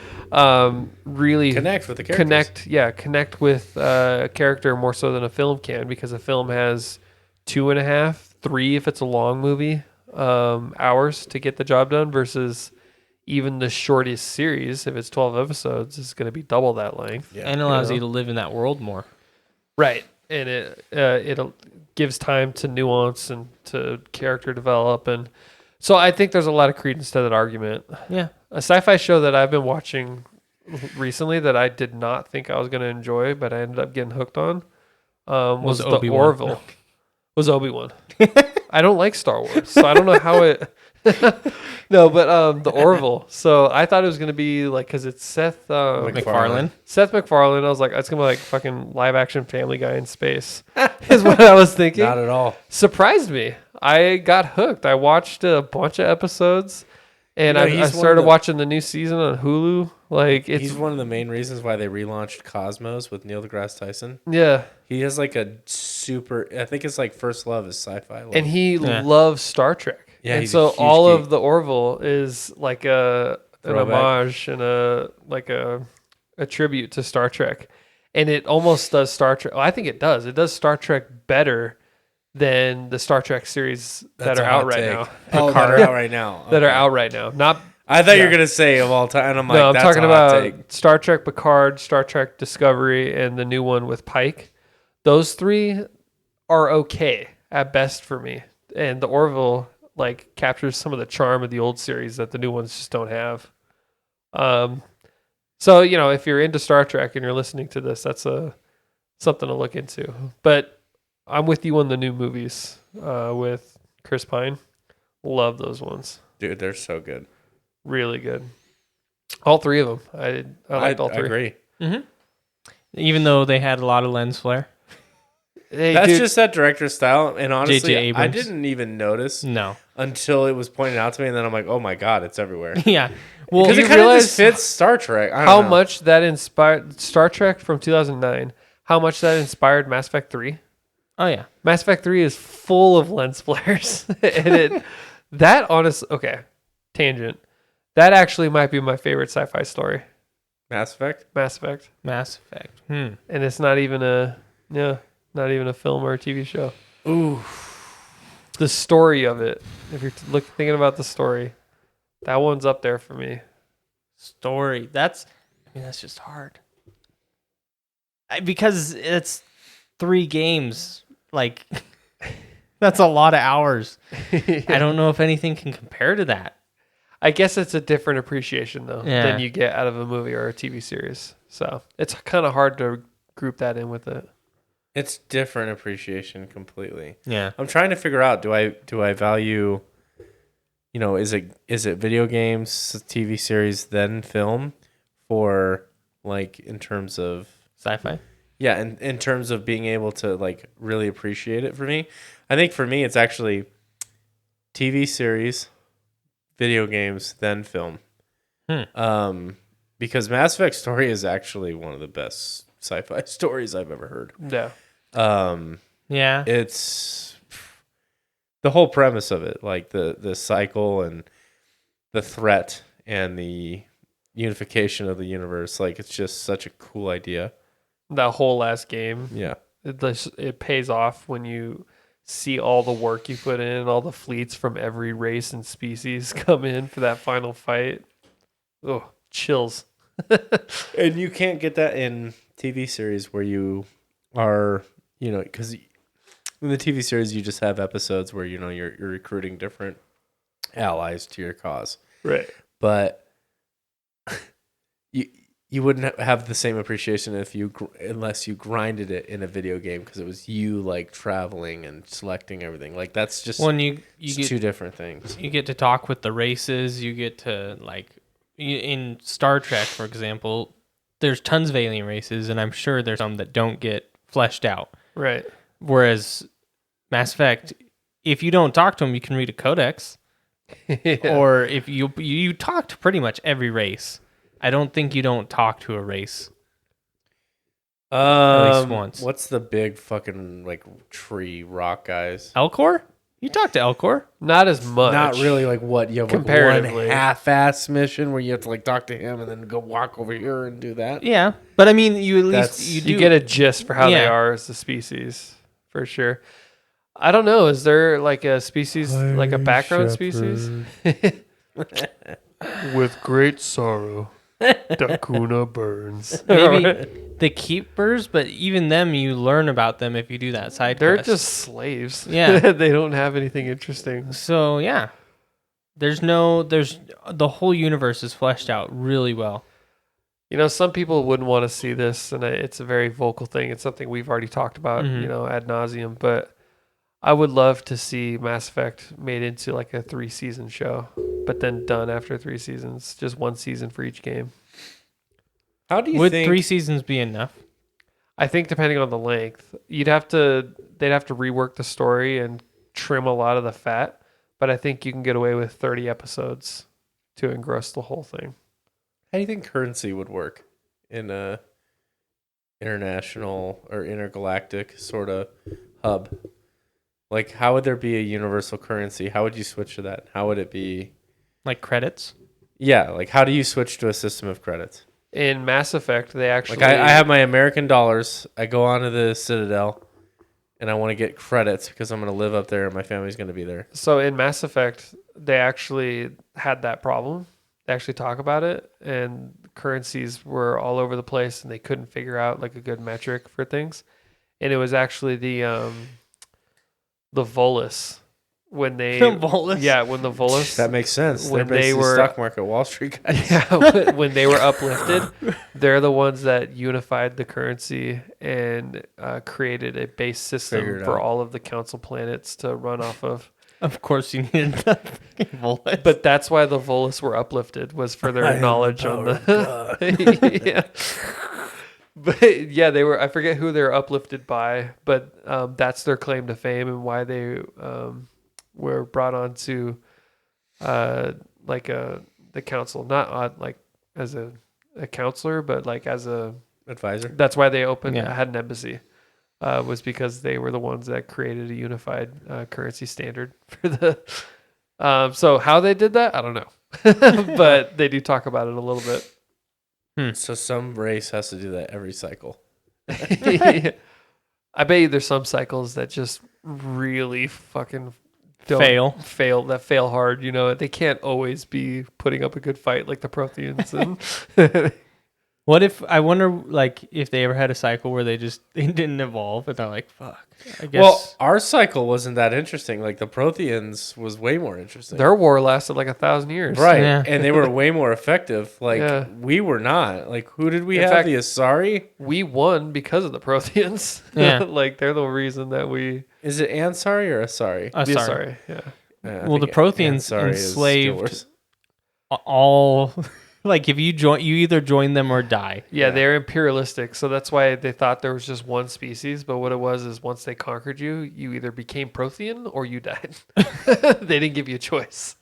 really Connect with the characters. Connect with a character more so than a film can, because a film has 2.5, 3 if it's a long movie, hours to get the job done, versus even the shortest series, if it's 12 episodes, is going to be double that length. Yeah. And allows you to live in that world more. Right. And it gives time to nuance and to character develop. And so I think there's a lot of credence to that argument. Yeah. A sci-fi show that I've been watching recently that I did not think I was going to enjoy, but I ended up getting hooked on, was the Obi-Wan. Orville. Was Obi-Wan. I don't like Star Wars, so I don't know how it... No, but the Orville. So I thought it was going to be like, because it's Seth MacFarlane. Seth MacFarlane. I was like, it's going to be like fucking live action Family Guy in space, is what I was thinking. Not at all. Surprised me. I got hooked. I watched a bunch of episodes, and I started watching the new season on Hulu. Like, he's one of the main reasons why they relaunched Cosmos with Neil deGrasse Tyson. Yeah. He has like a super, I think it's like first love is sci-fi. And he loves Star Trek. Yeah, and so all of the Orville is like an homage and a tribute to Star Trek. And it almost does Star Trek. Well, I think it does. It does Star Trek better than the Star Trek series that are out right now. Oh, that are out right now. Okay. That are out right now. Not. I thought you were gonna say of all time. And I'm like, no, I'm that's talking a hot about take. Star Trek Picard, Star Trek Discovery, and the new one with Pike. Those 3 are okay at best for me, and the Orville like captures some of the charm of the old series that the new ones just don't have. So if you're into Star Trek and you're listening to this, that's something to look into. But I'm with you on the new movies with Chris Pine. Love those ones. Dude, they're so good. Really good. All 3 of them. I liked all 3. I agree. Mm-hmm. Even though they had a lot of lens flare. That's just that director's style. And honestly, J.J. Abrams. I didn't even notice until it was pointed out to me. And then I'm like, oh my God, it's everywhere. Yeah. Well, because it kind of just fits Star Trek. I don't know. Much that inspired Star Trek from 2009, how much that inspired Mass Effect 3. Oh, yeah. Mass Effect 3 is full of lens flares. And tangent. That actually might be my favorite sci-fi story. Mass Effect? Mass Effect. And it's not even a film or a TV show. Ooh. The story of it, if you're thinking about the story, that one's up there for me. Story. That's just hard. Because it's 3 games. Like, that's a lot of hours. Yeah. I don't know if anything can compare to that. I guess it's a different appreciation, though, than you get out of a movie or a TV series. So it's kind of hard to group that in with it. It's different appreciation completely. Yeah. I'm trying to figure out, do I value, is it video games, TV series, then film, for like in terms of sci-fi? Yeah, in terms of being able to like really appreciate it for me. I think for me it's actually TV series, video games, then film. Because Mass Effect story is actually one of the best sci-fi stories I've ever heard. Yeah. Yeah. It's the whole premise of it, like the cycle and the threat and the unification of the universe. Like, it's just such a cool idea. That whole last game. Yeah. It pays off when you see all the work you put in, all the fleets from every race and species come in for that final fight. Oh, chills. And you can't get that in TV series where you are you know, because in the TV series you just have episodes where you know you're recruiting different allies to your cause, Right. but you wouldn't have the same appreciation unless you grinded it in a video game because it was you like traveling and selecting everything. Like that's just When you get two different things. you get to talk with the races, you get to like in Star Trek, for example, there's tons of alien races, and I'm sure there's some that don't get fleshed out. Right. Whereas Mass Effect, if you don't talk to them, you can read a codex, Yeah. or if you talk to pretty much every race. I don't think you don't talk to a race. At least once. What's the big fucking like tree rock guys? Elcor? You talk to Elcor? Not as much. Not really like what you have like one Comparatively. half-ass mission where you have to like talk to him and then go walk over here and do that. Yeah, but I mean, you at least That's- you do You get a gist for how they Yeah. are as a species, for sure. I don't know. Is there like a species, like a background species? With great sorrow, Dakuna burns. maybe the keepers, but even them, you learn about them if you do that side They're quest. just slaves. Yeah. They don't have anything interesting. So yeah, there's the whole universe is fleshed out really well. You know, some people wouldn't want to see this, and it's a very vocal thing. It's something we've already talked about, Mhm. you know, ad nauseum. But I would love to see Mass Effect made into like a 3-season show, but then done after 3 seasons, just 1 season for each game. How do you Would think 3 seasons be enough? I think depending on the length, they'd have to rework the story and trim a lot of the fat. But I think you can get away with 30 episodes to engross the whole thing. How do you think currency would work in a international or intergalactic sort of hub? Like, how would there be a universal currency? How would you switch to that? How would it be? Like credits? Yeah, like how do you switch to a system of credits? In Mass Effect, they actually Like I have my American dollars. I go onto the Citadel, and I want to get credits because I'm going to live up there and my family's going to be there. So in Mass Effect, they actually had that problem. They actually talk about it, and currencies were all over the place, and they couldn't figure out like a good metric for things. And it was actually the Volus when they Volus? yeah, when the Volus That makes sense. when They're they basically were- stock market Wall Street guys. yeah, when they were uplifted, they're the ones that unified the currency and created a base system Figured for out. all of the council planets to run off of. Of course you needed the fucking Volus. But that's why the Volus were uplifted, was for their knowledge on the yeah. But yeah, they were. I forget who they were uplifted by, but that's their claim to fame and why they were brought on to the council, not like as a counselor, but like as a. Advisor. That's why they Yeah. had an embassy. Was because they were the ones that created a unified currency standard for the. So how they did that, I don't know, but they do talk about it a little bit. So some race has to do that every cycle. I bet you there's some cycles that just really fucking don't fail hard. You know, they can't always be putting up a good fight like the Protheans. And What if, I wonder, like, if they ever had a cycle where they didn't evolve, and they're like, fuck, I guess. Well, our cycle wasn't that interesting. Like the Protheans was way more interesting. their war lasted like 1,000 years. Right. Yeah. And they were way more effective. Like Yeah. we were not. Like who did we In have? fact- The Asari? We won because of the Protheans. Yeah. Like they're the reason that we. Is it Ansari or Asari? Sorry. Yeah. I Well, the think Protheans Ansari is still enslaved worse. all, like, if you either join them or die. Yeah, Yeah. they're imperialistic, so that's why they thought there was just one species. But what it was is once they conquered you, you either became Prothean or you died. They didn't give you a choice.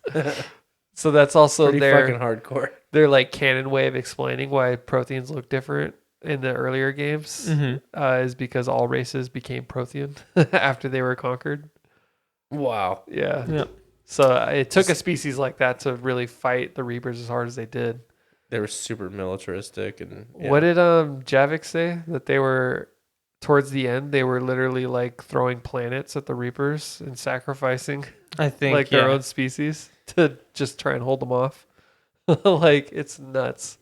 So that's also Pretty their fucking hardcore. like canon way of explaining why Protheans look different in the earlier games is because all races became Prothean after they were conquered. Wow. Yeah. Yeah. So it took a species like that to really fight the Reapers as hard as they did. They were super militaristic and yeah. What did Javik say? That they were towards the end, they were literally like throwing planets at the Reapers and sacrificing I think, like their own species to just try and hold them off. Like it's nuts.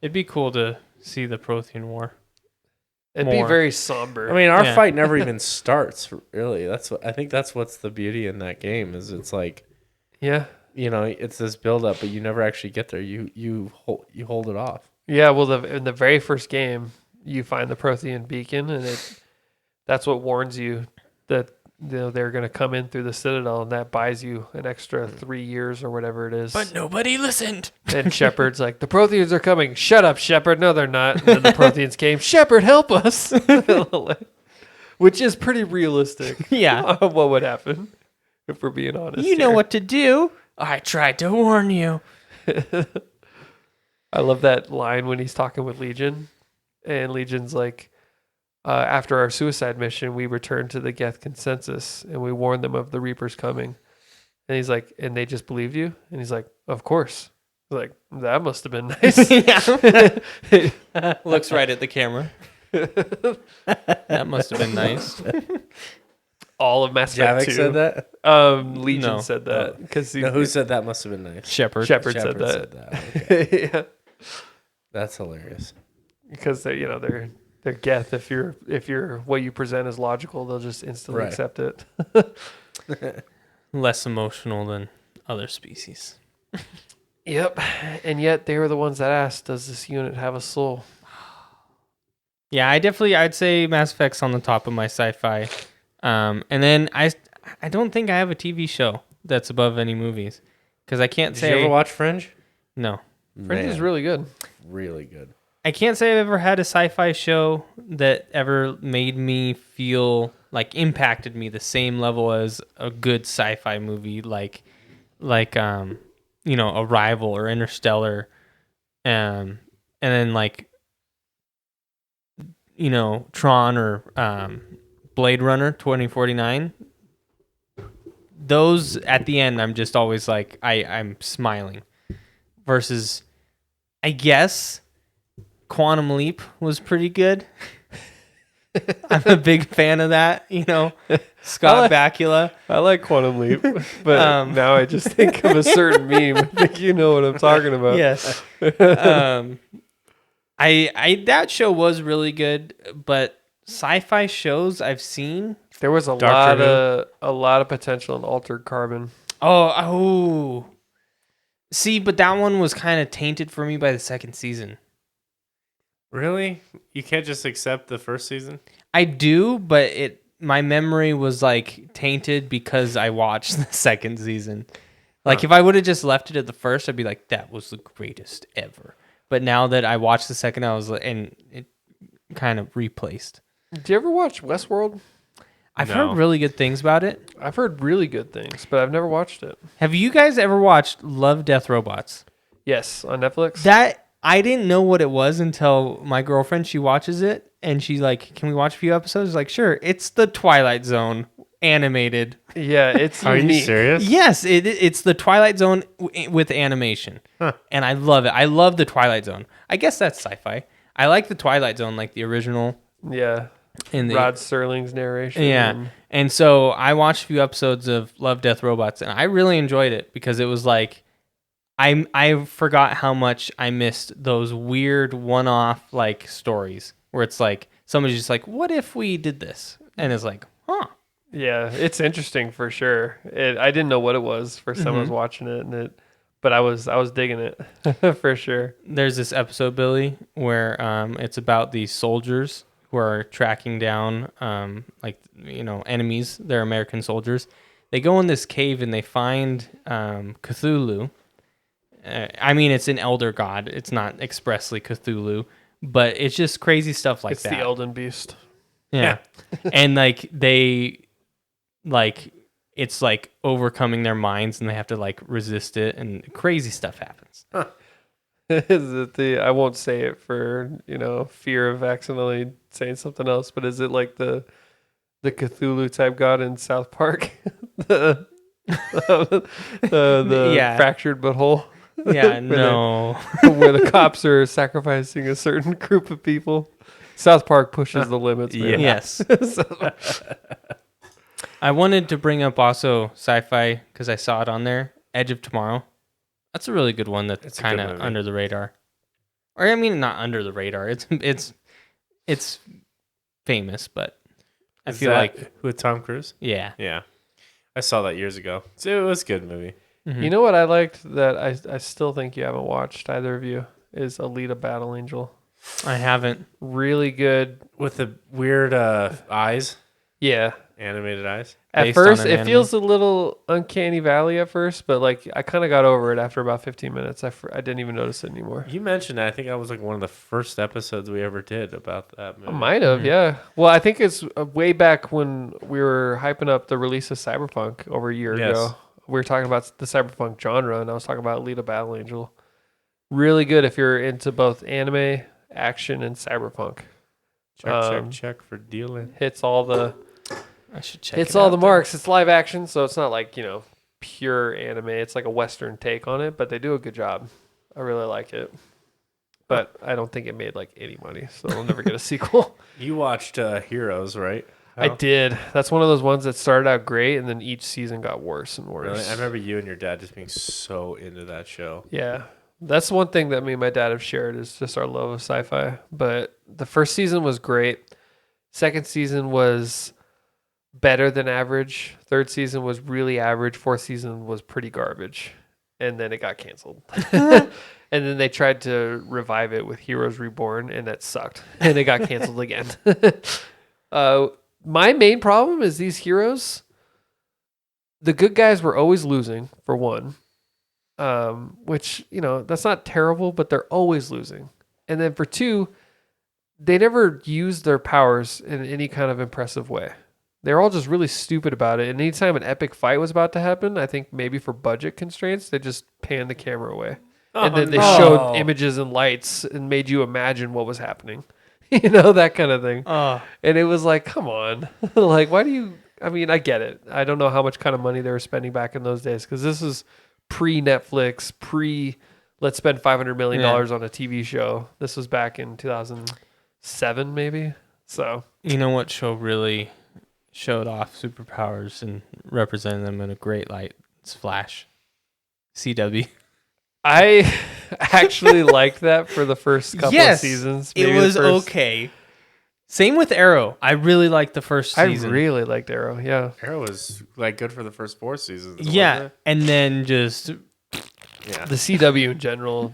It'd be cool to see the Prothean War. It'd be very somber. I mean, our fight never even starts. Really, I think that's what's the beauty in that game is it's like, it's this build up, but you never actually get there. You hold it off. Yeah, well, in the very first game, you find the Prothean beacon, and that's what warns you that they're going to come in through the Citadel, and that buys you an extra 3 years or whatever it is. But nobody listened. And Shepard's like, the Protheans are coming. Shut up, Shepard. No, they're not. And then the Protheans came. Shepard, help us. Which is pretty realistic. Yeah. What would happen, if we're being honest. You know what to do. I tried to warn you. I love that line when he's talking with Legion, and Legion's like, after our suicide mission, we returned to the Geth consensus, and we warned them of the Reapers coming. And he's like, and they just believed you? And he's like, of course. Like, that must have been nice. Looks right at the camera. That must have been nice. All of Mass Effect 2. said that? Legion said that. Who said that must have been nice? Shepard said that. Okay. Yeah. That's hilarious. Because they're Geth. If you're what you present as logical, they'll just instantly accept it. Less emotional than other species. Yep. And yet they were the ones that asked, does this unit have a soul? Yeah, I'd say Mass Effect's on the top of my sci-fi. And then I don't think I have a TV show that's above any movies. Because I can't say... Did you ever watch Fringe? No. Fringe is really good. Really good. I can't say I've ever had a sci-fi show that ever made me feel like impacted me the same level as a good sci-fi movie like Arrival or Interstellar, and then Tron or Blade Runner 2049. Those at the end, I'm just always like I'm smiling. Versus, I guess, Quantum Leap was pretty good. I'm a big fan of that, Scott Bakula. I like Quantum Leap, but now I just think of a certain meme. I think you know what I'm talking about. Yes. I that show was really good, but sci-fi shows I've seen, there was a lot of potential in Altered Carbon. Oh. See, but that one was kind of tainted for me by the second season. Really? You can't just accept the first season? I do, but my memory was tainted because I watched the second season. If I would have just left it at the first, I'd be like, that was the greatest ever. But now that I watched the second, and it kind of replaced. Did you ever watch Westworld? I've heard really good things about it. I've heard really good things, but I've never watched it. Have you guys ever watched Love, Death, Robots? Yes, on Netflix. That I didn't know what it was until my girlfriend, she watches it, and she's like, can we watch a few episodes? Like, sure. It's the Twilight Zone animated. Yeah, it's Are unique. you serious? Yes, it's the Twilight Zone with animation. Huh. And I love it. I love the Twilight Zone. I guess that's sci-fi. I like the Twilight Zone, like the original. Yeah. In the Rod Serling's narration. Yeah. And so I watched a few episodes of Love, Death, Robots, and I really enjoyed it because it was like, I forgot how much I missed those weird one-off stories where it's like, somebody's just like, what if we did this? And it's like, huh. Yeah, it's interesting for sure. I didn't know what it was first time I was watching it, but I was digging it for sure. There's this episode, Billy, where it's about these soldiers who are tracking down enemies. They're American soldiers. They go in this cave and they find Cthulhu. It's an elder god. It's not expressly Cthulhu, but it's just crazy stuff like that. It's the Elden Beast. Yeah. And it's overcoming their minds and they have to resist it and crazy stuff happens. Huh. Is it I won't say it for, fear of accidentally saying something else, but is it like the Cthulhu type god in South Park? the fractured butthole? Yeah, no. Where the cops are sacrificing a certain group of people. South Park pushes the limits, man. Yes. I wanted to bring up also sci-fi because I saw it on there. Edge of Tomorrow. That's a really good one that's kind of under the radar. Or not under the radar. It's famous, but I Is feel that like with Tom Cruise? yeah. Yeah, I saw that years ago. So it was a good movie. Mhm. You know what I liked that I still think you haven't watched, either of you, is Alita Battle Angel. I haven't. Really good. With the weird eyes, Yeah. animated eyes. At Based first, on an it anime? feels a little uncanny valley at first, but like I kind of got over it after about 15 minutes. I didn't even notice it anymore. You mentioned that. I think that was like one of the first episodes we ever did about that movie. I might have, yeah. Well, I think it's way back when we were hyping up the release of Cyberpunk over a year ago. We were talking about the Cyberpunk genre, and I was talking about Alita Battle Angel. Really good if you're into both anime, action, and Cyberpunk. Check for dealing. Hits all the I should check. hits it all out the then. marks. It's live action, so it's not like pure anime. It's like a Western take on it, but they do a good job. I really like it. But I don't think it made like any money, so it'll never get a sequel. You watched Heroes, right? I did. That's one of those ones that started out great, and then each season got worse and worse. Really? I remember you and your dad just being so into that show. Yeah. That's one thing that me and my dad have shared is just our love of sci-fi. But the first season was great. Second season was better than average. Third season was really average. Fourth season was pretty garbage. And then it got canceled. And then they tried to revive it with Heroes Reborn, and that sucked. And it got canceled again. My main problem is these heroes. The good guys were always losing, for one. Which, that's not terrible, but they're always losing. And then for two, they never used their powers in any kind of impressive way. They're all just really stupid about it. And anytime an epic fight was about to happen, I think maybe for budget constraints, they just panned the camera away. And then they showed images and lights and made you imagine what was happening. That kind of thing. And it was like, come on. Like, why do you... I mean, I get it. I don't know how much kind of money they were spending back in those days, because this is pre-Netflix, let's spend $500 million on a TV show. This was back in 2007, maybe. So... You know what show really showed off superpowers and represented them in a great light? It's Flash. CW. I actually liked that for the first couple of seasons. It was okay. Same with Arrow. I really liked the first season. I really liked Arrow, yeah. Arrow was like good for the first 4 seasons. Yeah, and then just... Yeah. The CW in general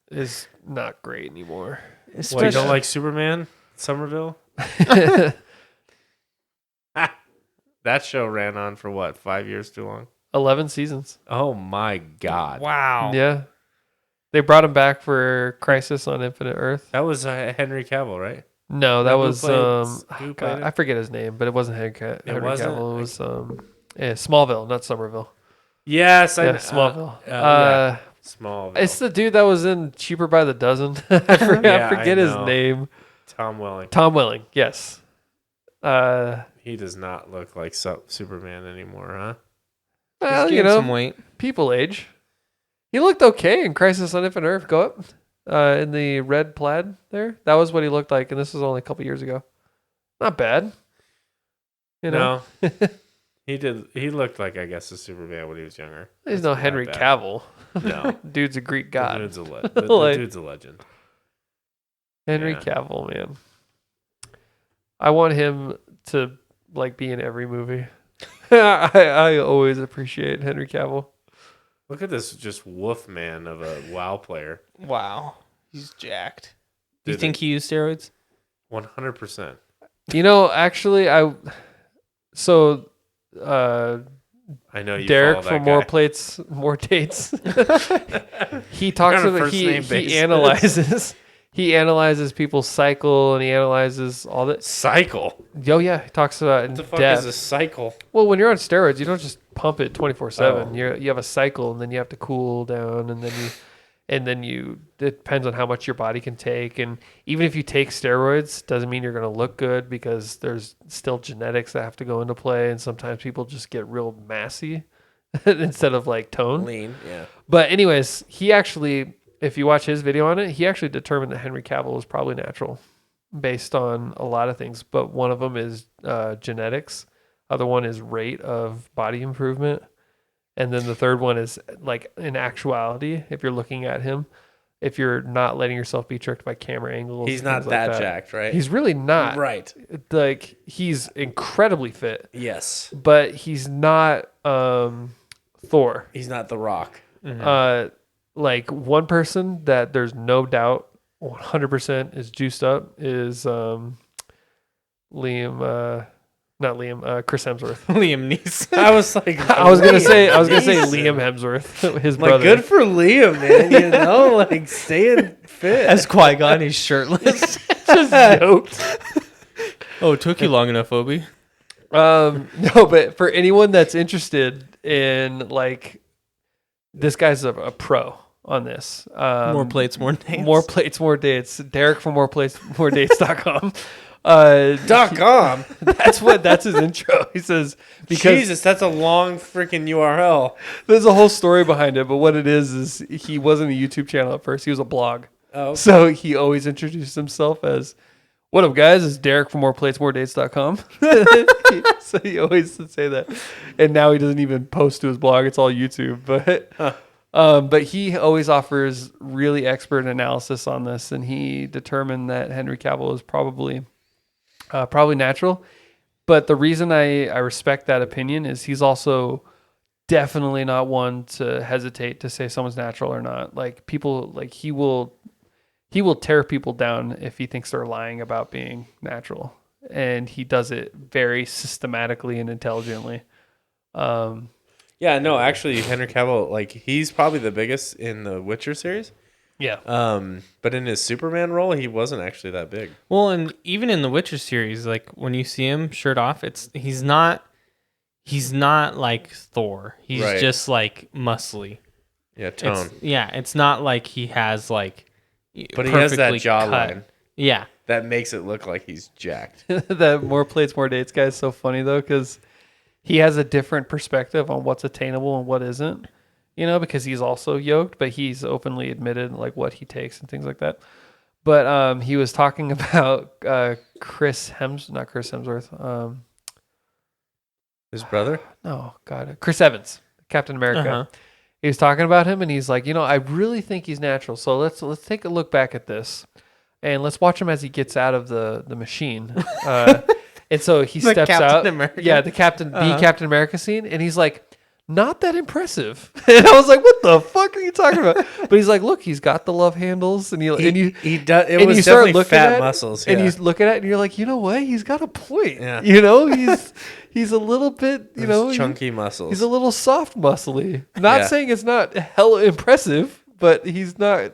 is not great anymore. What, you don't like Superman? Somerville? That show ran on for what, 5 years too long? 11 seasons. Oh my God. Wow. Yeah. They brought him back for Crisis on Infinite Earth. That was Henry Cavill, right? No, that was who played God, it? I forget his name, but it wasn't Henry wasn't? Cavill. It was Smallville, not Somerville. Yes, Yeah, Smallville. Smallville. It's the dude that was in Cheaper by the Dozen. I forget his name. Tom Welling. Tom Welling, yes. He does not look like Superman anymore, huh? Well, Gained some weight. people age. He looked okay in Crisis on Infinite Earth. Go up in the red plaid there. That was what he looked like, and this was only a couple years ago. Not bad. No. He did. He looked like, I guess, a Superman when he was younger. He's no Henry Cavill. No. Dude's a Greek god. The dude's a legend. Henry Cavill, man. I want him to be in every movie. I always appreciate Henry Cavill. Look at this just wolf man of a WoW player. Wow. He's jacked. Do you think he used steroids? 100%. Actually, I know you Derek follow from that More Dates. He talks about he analyzes people's cycle, and he analyzes all that cycle. Oh yeah, he talks about in What the fuck depth. is a cycle? Well, when you're on steroids, you don't just pump it 24/7. You have a cycle, and then you have to cool down, and then you it depends on how much your body can take. And even if you take steroids, doesn't mean you're going to look good, because there's still genetics that have to go into play, and sometimes people just get real massy instead of toned. Lean, yeah. But anyways, he actually, if you watch his video on it, he actually determined that Henry Cavill was probably natural based on a lot of things. But one of them is genetics. Other one is rate of body improvement. And then the third one is in actuality, if you're looking at him, if you're not letting yourself be tricked by camera angles. He's not that jacked, right? He's really not. Right. Like, he's incredibly fit. Yes. But he's not Thor. He's not The Rock. Mm-hmm. Like, one person that there's no doubt 100% is juiced up is Chris Hemsworth. Liam Neeson. I was like, I was gonna say Liam Hemsworth, his brother. Like, good for Liam, man. You know, like staying fit. As Qui-Gon, he's shirtless. Just yoked. Oh, it took you long enough, Obi. No, but for anyone that's interested in, like, this guy's a pro on this. More plates, more dates. More plates, more dates. Derek from moreplates.com. .com. That's his intro. He says, because Jesus, that's a long freaking URL. there's a whole story behind it, but what it is he wasn't a YouTube channel at first. He was a blog. Oh. So he always introduced himself as, "What up, guys? It's Derek from moreplates.com." So he always would say that. And now he doesn't even post to his blog. It's all YouTube. But he always offers really expert analysis on this, and he determined that Henry Cavill is probably natural. But the reason I respect that opinion is he's also definitely not one to hesitate to say someone's natural or not. Like, people, like, he will tear people down if he thinks they're lying about being natural, and he does it very systematically and intelligently. Yeah, no, actually, Henry Cavill, like, he's probably the biggest in the Witcher series. Yeah. But in his Superman role, he wasn't actually that big. Well, and even in the Witcher series, like when you see him shirt off, he's not like Thor. He's Right. just like muscly. Yeah, tone. It's not like he has like. But he has that perfectly jawline. cut. Yeah. That makes it look like he's jacked. That more plates, more dates guy is so funny, though, because he has a different perspective on what's attainable and what isn't, because he's also yoked, but he's openly admitted, like, what he takes and things like that. But he was talking about Chris Hemsworth. His brother? Oh, God. Chris Evans, Captain America. Uh-huh. He was talking about him, and he's like, I really think he's natural. So let's take a look back at this, and let's watch him as he gets out of the machine. And so he steps Captain out. America. Yeah, the Captain America scene, and he's like, not that impressive. And I was like, what the fuck are you talking about? But he's like, look, he's got the love handles, and He does. It was definitely fat muscles. and Yeah. you look at it, and you're like, you know what? He's got a point. Yeah. He's a little bit, chunky muscles. He's a little soft muscly. Not Yeah. saying it's not hella impressive, but he's not,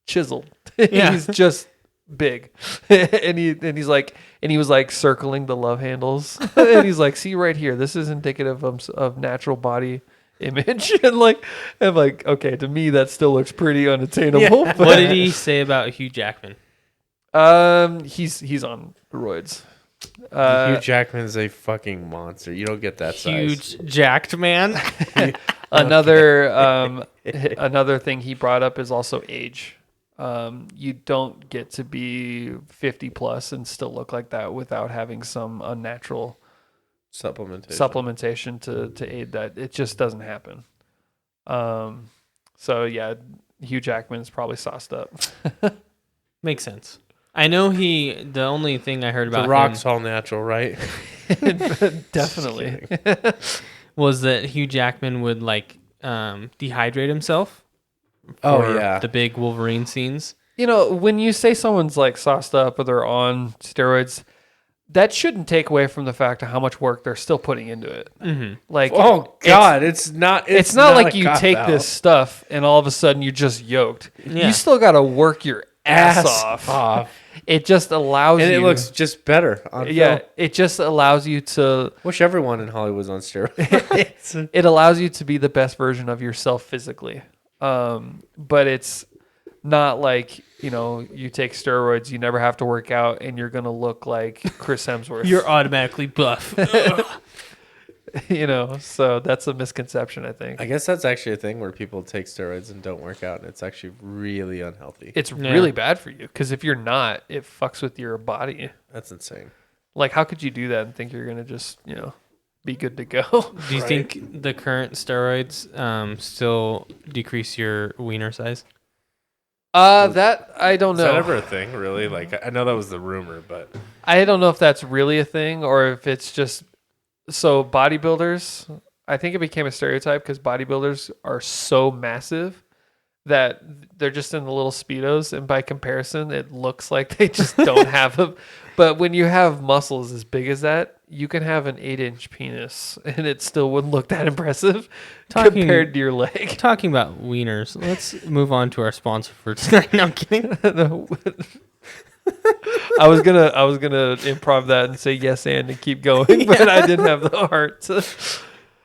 chiseled. Yeah. He's just big. and he was like circling the love handles. And he's like, see right here, this is indicative of natural body image. And I'm like, okay, to me that still looks pretty unattainable. Yeah. But What did he say about Hugh Jackman? He's on roids. Hugh Jackman's a fucking monster. You don't get that size. Huge jacked man. Another thing he brought up is also age. You don't get to be 50 plus and still look like that without having some unnatural supplementation to aid that. It just doesn't happen. So yeah, Hugh Jackman's probably sauced up. Makes sense. I know the only thing I heard about The Rock's him all natural, right? Definitely. was that Hugh Jackman would like dehydrate himself. Oh, for yeah. the big Wolverine scenes. When you say someone's like sauced up or they're on steroids, that shouldn't take away from the fact of how much work they're still putting into it. Mm-hmm. Like, Oh God, it's not like a you cop take out. this stuff and all of a sudden you're just yoked. Yeah. You still got to work your ass off. It just allows and you. it looks just better on Yeah, film. it just allows you to. Wish everyone in Hollywood's on steroids. It allows you to be the best version of yourself physically. But it's not like, you take steroids, you never have to work out, and you're going to look like Chris Hemsworth. You're automatically buff. So that's a misconception, I think. I guess that's actually a thing where people take steroids and don't work out, and it's actually really unhealthy. It's really bad for you, because if you're not, it fucks with your body. That's insane. Like, how could you do that and think you're going to just, be good to go? Do you think the current steroids still decrease your wiener size? That I don't Is know. that ever a thing, really? Like, I know that was the rumor, but I don't know if that's really a thing or if it's just so bodybuilders. I think it became a stereotype because bodybuilders are so massive that they're just in the little Speedos, and by comparison, it looks like they just don't have them. But when you have muscles as big as that, you can have an 8-inch penis, and it still wouldn't look that impressive compared to your leg. Talking about wieners, let's move on to our sponsor for tonight. No, I'm kidding. I was gonna improv that and say yes and keep going, but I didn't have the heart.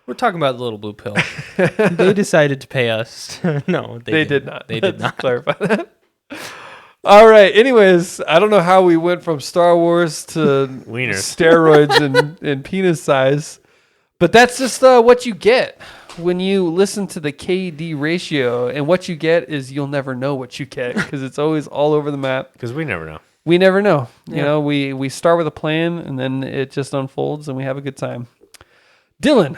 We're talking about the little blue pill. They decided to pay us. No, they did not. They did not. Clarify that. All right. Anyways, I don't know how we went from Star Wars to steroids and penis size, but that's just what you get when you listen to the KD ratio. And what you get is you'll never know what you get because it's always all over the map. because we never know. We never know. Yeah. You know, we start with a plan and then it just unfolds and we have a good time. Dylan,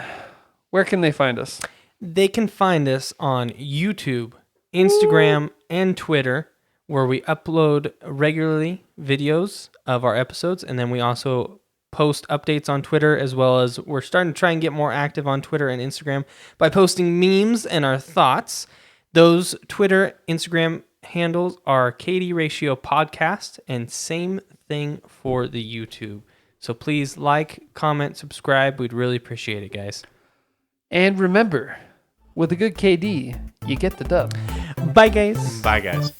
where can they find us? They can find us on YouTube, Instagram, and Twitter, where we upload regularly videos of our episodes. And then we also post updates on Twitter, as well as we're starting to try and get more active on Twitter and Instagram by posting memes and our thoughts. Those Twitter, Instagram handles are KD Ratio Podcast, and same thing for the YouTube. So please like, comment, subscribe. We'd really appreciate it, guys. And remember, with a good KD, you get the dub. Bye, guys. Bye, guys.